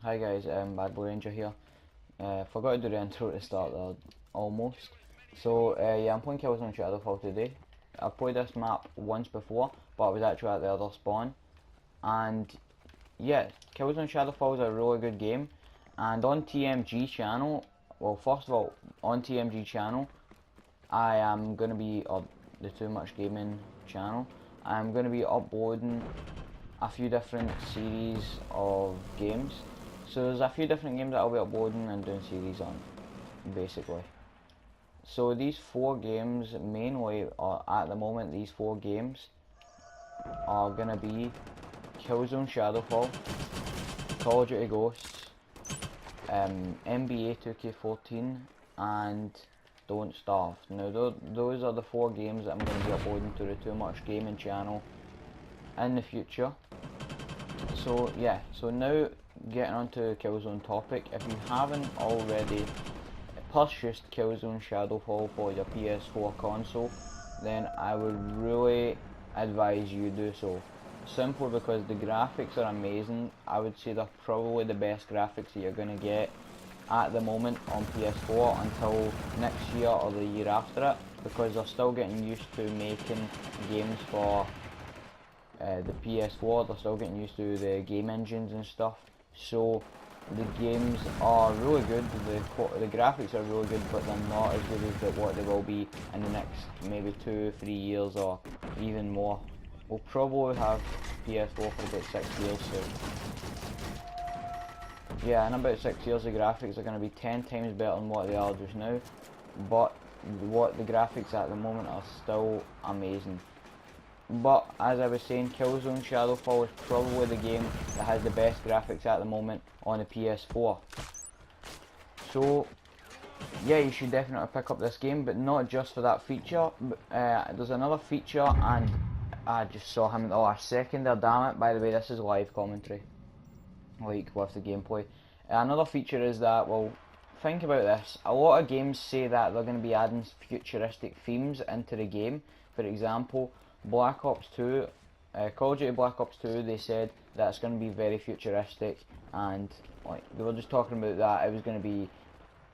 Hi guys, BADblueRANGER here. Forgot to do the intro to start there, almost. So yeah, I'm playing Killzone ShadowFall today. I've played this map once before, but I was actually at the other spawn. And yeah, Killzone ShadowFall is a really good game. And on TMG channel, well first of all, on TMG channel, I am going to be, or the Too Much Gaming channel, I'm going to be uploading a few different series of games. So there's a few different games that I'll be uploading and doing series on, basically. So these four games, mainly, or at the moment, these four games are gonna be Killzone ShadowFall, Call of Duty Ghosts, NBA 2K14, and Don't Starve. Now those are the four games that I'm going to be uploading to the Too Much Gaming channel in the future. So yeah, so now getting on to Killzone topic. If you haven't already purchased Killzone ShadowFall for your PS4 console, then I would really advise you do so. Simply because the graphics are amazing. I would say they're probably the best graphics that you're going to get at the moment on PS4 until next year or the year after it, because they're still getting used to making games for the PS4. They're still getting used to the game engines and stuff, so the games are really good. The graphics are really good, but they're not as good as what they will be in the next maybe 2-3 years or even more. We'll probably have PS4 for about 6 years, so yeah, in about 6 years the graphics are going to be 10 times better than what they are just now, but what the graphics at the moment are still amazing. But as I was saying, Killzone ShadowFall is probably the game that has the best graphics at the moment on the PS4. So yeah, you should definitely pick up this game, but not just for that feature. There's another feature, and I just saw him in the last second there, damn it. By the way, this is live commentary, like with the gameplay. Another feature is that, well, think about this. A lot of games say that they're going to be adding futuristic themes into the game. For example, Black Ops 2, Call of Duty Black Ops 2, they said that it's going to be very futuristic, and like they were just talking about that it was going to be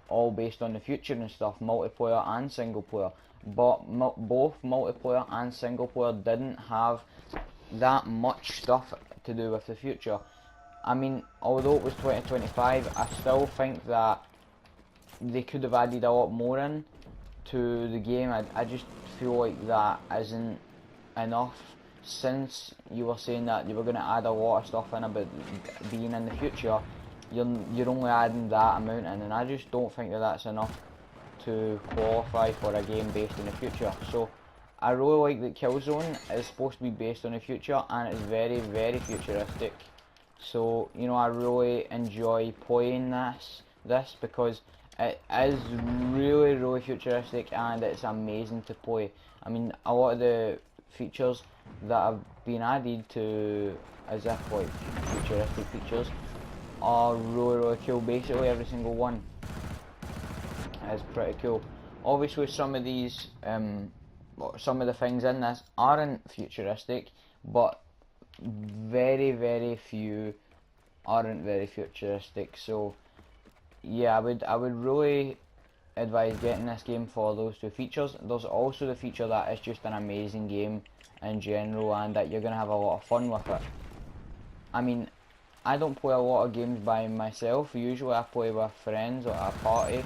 all based on the future and stuff, multiplayer and single player. But both multiplayer and single player didn't have that much stuff to do with the future. I mean, although it was 2025, I still think that they could have added a lot more in to the game. I just feel like that isn't enough, since you were saying that you were going to add a lot of stuff in about being in the future. You're only adding that amount in, and I just don't think that that's enough to qualify for a game based in the future. So I really like that Killzone is supposed to be based on the future, and it's very, very futuristic. So, you know, I really enjoy playing this because it is really, really futuristic, and it's amazing to play. I mean, a lot of the features that have been added to, as if like futuristic features, are really, really cool. Basically every single one is pretty cool. Obviously some of these, some of the things in this aren't futuristic, but very, very few aren't very futuristic. So yeah, I would really advise getting this game for those two features. There's also the feature that it's just an amazing game in general, and that you're gonna have a lot of fun with it. I mean, I don't play a lot of games by myself. Usually I play with friends or at a party,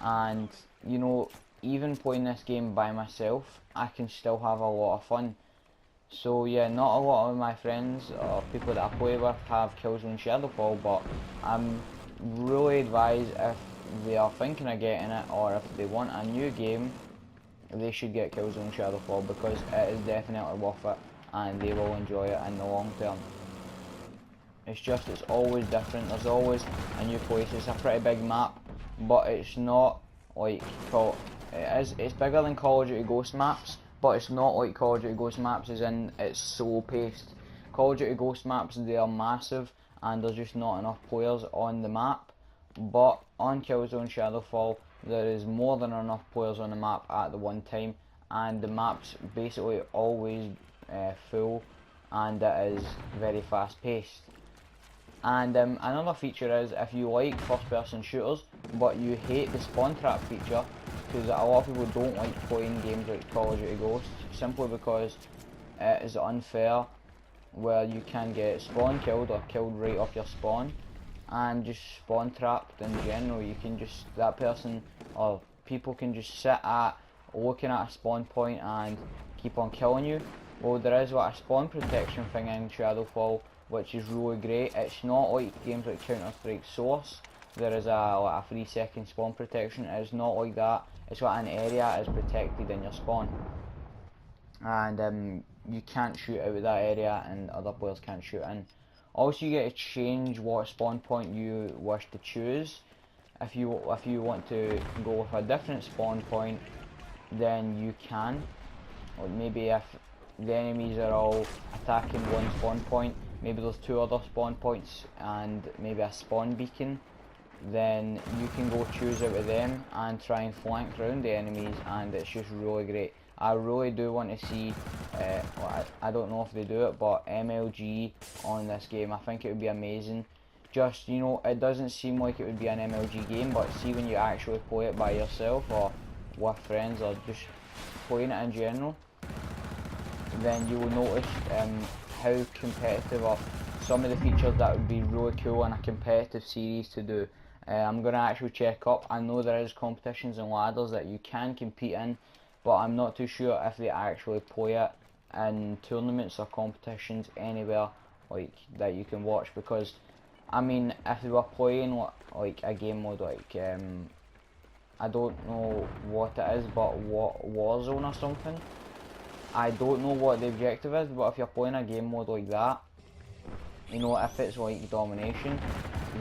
and you know, even playing this game by myself, I can still have a lot of fun. So yeah, not a lot of my friends or people that I play with have Killzone ShadowFall, but I'm really advised if they are thinking of getting it, or if they want a new game, they should get Killzone ShadowFall, because it is definitely worth it and they will enjoy it in the long term. It's always different. There's always a new place. It's a pretty big map, but it's not like it's bigger than Call of Duty Ghost maps, but it's not like Call of Duty Ghost maps as in it's slow paced. Call of Duty Ghost maps, they are massive, and there's just not enough players on the map. But on Killzone ShadowFall, there is more than enough players on the map at the one time, and the map's basically always full, and it is very fast paced. And another feature is, if you like first person shooters but you hate the spawn trap feature, because a lot of people don't like playing games like Call of Duty Ghosts simply because it is unfair, where you can get spawn killed or killed right off your spawn, and just spawn trapped in general. You can just, that person or people can just sit at looking at a spawn point and keep on killing you. Well, there is like a spawn protection thing in Shadowfall, which is really great. It's not like games like Counter-Strike Source. There is like a 3-second spawn protection. It's not like that. It's like an area is protected in your spawn, and you can't shoot out of that area, and other players can't shoot in. Also, you get to change what spawn point you wish to choose. If you want to go with a different spawn point, then you can. Or maybe if the enemies are all attacking one spawn point, maybe there's 2 other spawn points and maybe a spawn beacon, then you can go choose out of them and try and flank around the enemies, and it's just really great. I really do want to see, well, I don't know if they do it, but MLG on this game. I think it would be amazing. Just, you know, it doesn't seem like it would be an MLG game, but see when you actually play it by yourself or with friends or just playing it in general, then you will notice how competitive, or some of the features that would be really cool in a competitive series to do. I'm going to actually check up. I know there is competitions and ladders that you can compete in, but I'm not too sure if they actually play it in tournaments or competitions anywhere like that you can watch. Because I mean, if they were playing like a game mode like I don't know what it is, but Warzone or something, I don't know what the objective is, but if you're playing a game mode like that, you know, if it's like domination,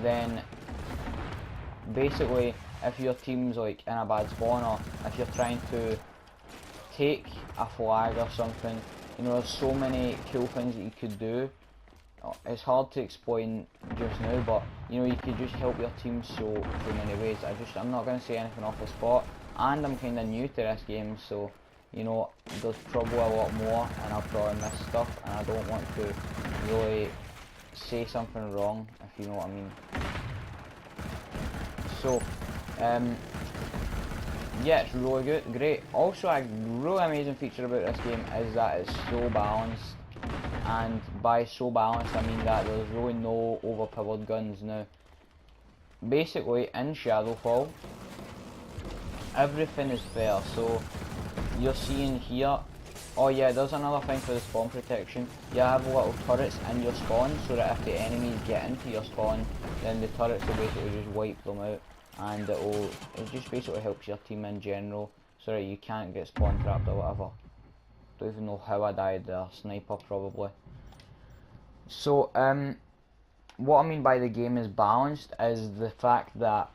then basically if your team's like in a bad spawn, or if you're trying to take a flag or something, you know, there's so many cool things that you could do. It's hard to explain just now, but you know, you could just help your team so many ways. I'm not going to say anything off the spot, and I'm kind of new to this game, so you know, there's probably a lot more and I'll probably miss stuff, and I don't want to really say something wrong, if you know what I mean. So yeah, it's really good, great. Also, a really amazing feature about this game is that it's so balanced, and by so balanced I mean that there's really no overpowered guns. Now, basically in Shadowfall, everything is fair. So you're seeing here, oh yeah, there's another thing for the spawn protection. You have little turrets in your spawn, so that if the enemies get into your spawn, then the turrets will basically just wipe them out, and it just basically helps your team in general, so that you can't get spawn trapped or whatever. Don't even know how I died there, sniper probably. So what I mean by the game is balanced is the fact that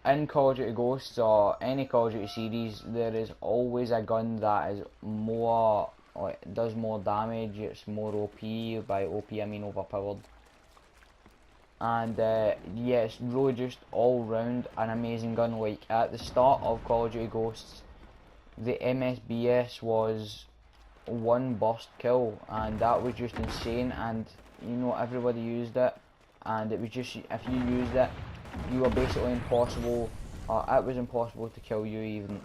in Call of Duty Ghosts or any Call of Duty series, there is always a gun that is more, like, does more damage, it's more OP. By OP I mean overpowered. And yeah, it's really just all round an amazing gun. Like at the start of Call of Duty Ghosts, the MSBS was 1 burst kill, and that was just insane, and you know, everybody used it, and it was just, if you used it, you were basically impossible, or it was impossible to kill you even.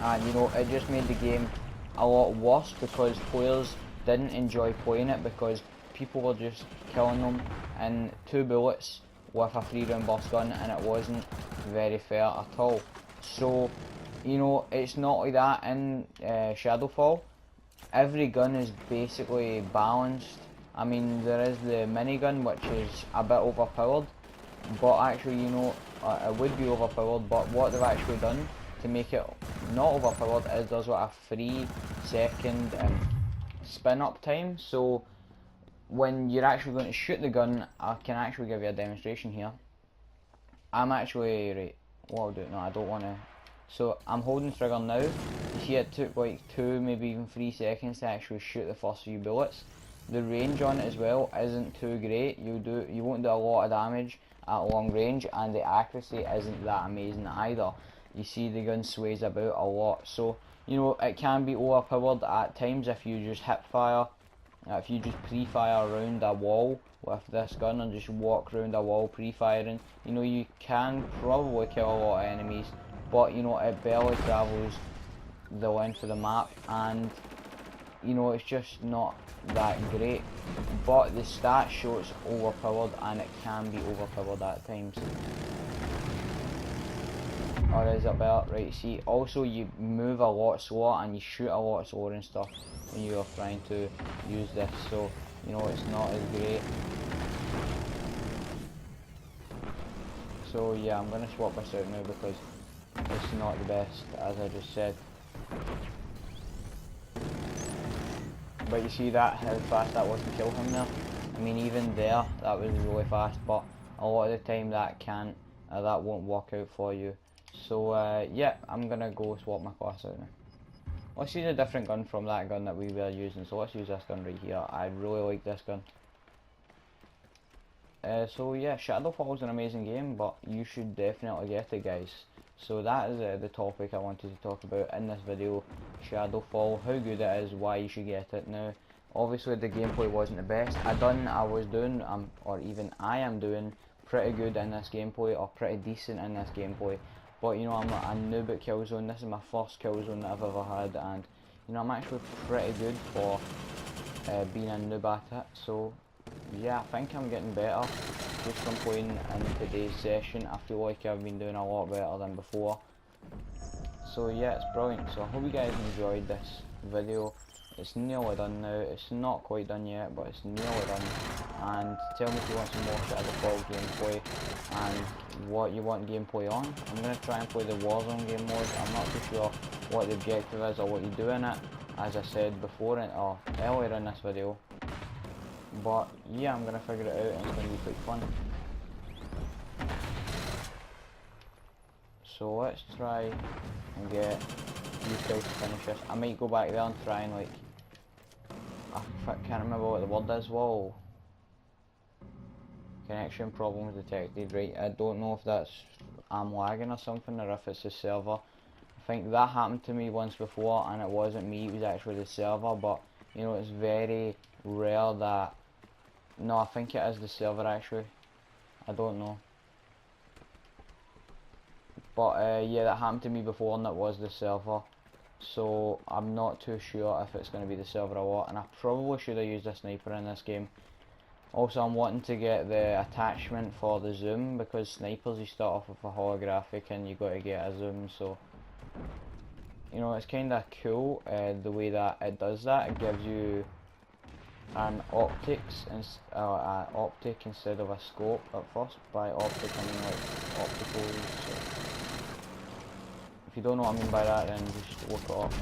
And you know, it just made the game a lot worse because players didn't enjoy playing it, because people were just killing them in 2 bullets with a 3-round burst gun, and it wasn't very fair at all. So you know, it's not like that in Shadowfall. Every gun is basically balanced. I mean, there is the minigun, which is a bit overpowered, but actually, you know, it would be overpowered, but what they've actually done to make it not overpowered is there's like a 3-second spin up time. So when you're actually going to shoot the gun, I can actually give you a demonstration here. I'm actually, right, what I'll do, no, I don't want to. So I'm holding trigger now. You see it took like 2, maybe even 3 seconds to actually shoot the first few bullets. The range on it as well isn't too great. You won't do a lot of damage at long range, and the accuracy isn't that amazing either. You see the gun sways about a lot, so you know, it can be overpowered at times if you just hip fire If you just pre-fire around a wall with this gun and just walk around a wall pre-firing, you know, you can probably kill a lot of enemies, but you know, it barely travels the length of the map, and you know, it's just not that great. But the stats show it's overpowered, and it can be overpowered at times. Or is it better? Right, see, also you move a lot slower and you shoot a lot slower and stuff when you are trying to use this, so you know, it's not as great. So yeah, I'm gonna swap this out now because it's not the best, as I just said. But you see that, how fast that was to kill him there? I mean, even there, that was really fast, but a lot of the time that that won't work out for you. So yeah, I'm gonna go swap my class out now. Let's use a different gun from that gun that we were using, so let's use this gun right here. I really like this gun. So yeah, ShadowFall is an amazing game, but you should definitely get it, guys. So that is the topic I wanted to talk about in this video. ShadowFall, how good it is, why you should get it. Now, obviously the gameplay wasn't the best. I am doing pretty good in this gameplay, or pretty decent in this gameplay. But you know, I'm a noob at Killzone. This is my first Killzone that I've ever had, and you know, I'm actually pretty good for being a noob at it. So yeah, I think I'm getting better just from playing in today's session. I feel like I've been doing a lot better than before. So yeah, it's brilliant. So I hope you guys enjoyed this video. It's nearly done now. It's not quite done yet, but it's nearly done. And tell me if you want some more ShadowFall gameplay and what you want gameplay on. I'm going to try and play the Warzone game mode. I'm not too sure what the objective is or what you do in it, as I said before or earlier in this video. But yeah, I'm going to figure it out and it's going to be quite fun. So let's try and get these kills to finish this. I might go back there and try and I can't remember what the word is. Whoa. Connection problems detected. Right, I don't know if I'm lagging or something, or if it's the server. I think that happened to me once before and it wasn't me, it was actually the server, but you know, it's very rare that... No, I think it is the server actually. I don't know. But yeah, that happened to me before and it was the server. So I'm not too sure if it's going to be the server or what, and I probably should have used a sniper in this game. Also, I'm wanting to get the attachment for the zoom, because snipers, you start off with a holographic and you got to get a zoom, so you know, it's kind of cool the way that it does that. It gives you an optic instead of a scope at first. By optic I mean like optical, so if you don't know what I mean by that, then just look it up.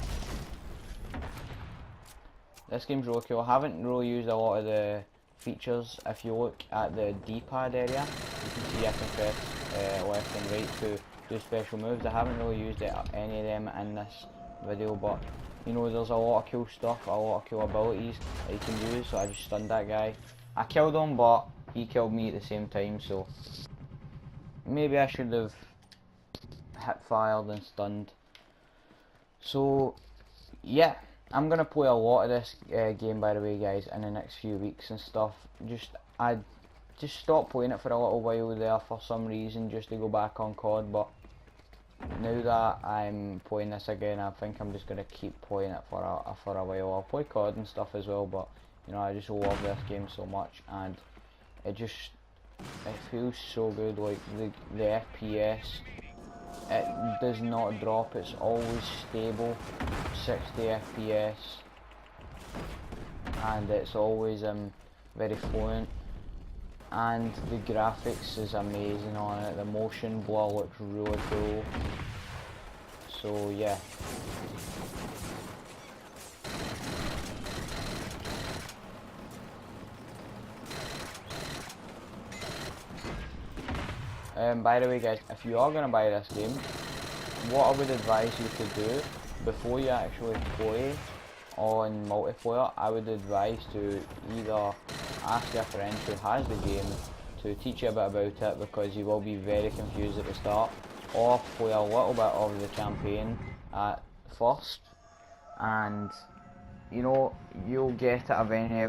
This game's really cool. I haven't really used a lot of the features. If you look at the D-pad area, you can see I can press left and right to do special moves. I haven't really used any of them in this video, but you know, there's a lot of cool stuff, a lot of cool abilities that you can use. So I just stunned that guy. I killed him, but he killed me at the same time, so maybe I should have hip fired and stunned. So yeah, I'm gonna play a lot of this game, by the way, guys, in the next few weeks and stuff. I just stopped playing it for a little while there for some reason, just to go back on COD, but now that I'm playing this again, I think I'm just gonna keep playing it for a while. I'll play COD and stuff as well, but you know, I just love this game so much, and it feels so good. Like the FPS, it does not drop. It's always stable, 60 FPS, and it's always very fluent. And the graphics is amazing on it. The motion blur looks really cool. So yeah. By the way, guys, if you are gonna buy this game, what I would advise you to do before you actually play on multiplayer, I would advise to either ask a friend who has the game to teach you a bit about it, because you will be very confused at the start, or play a little bit of the campaign at first, and you know, you'll get it eventually.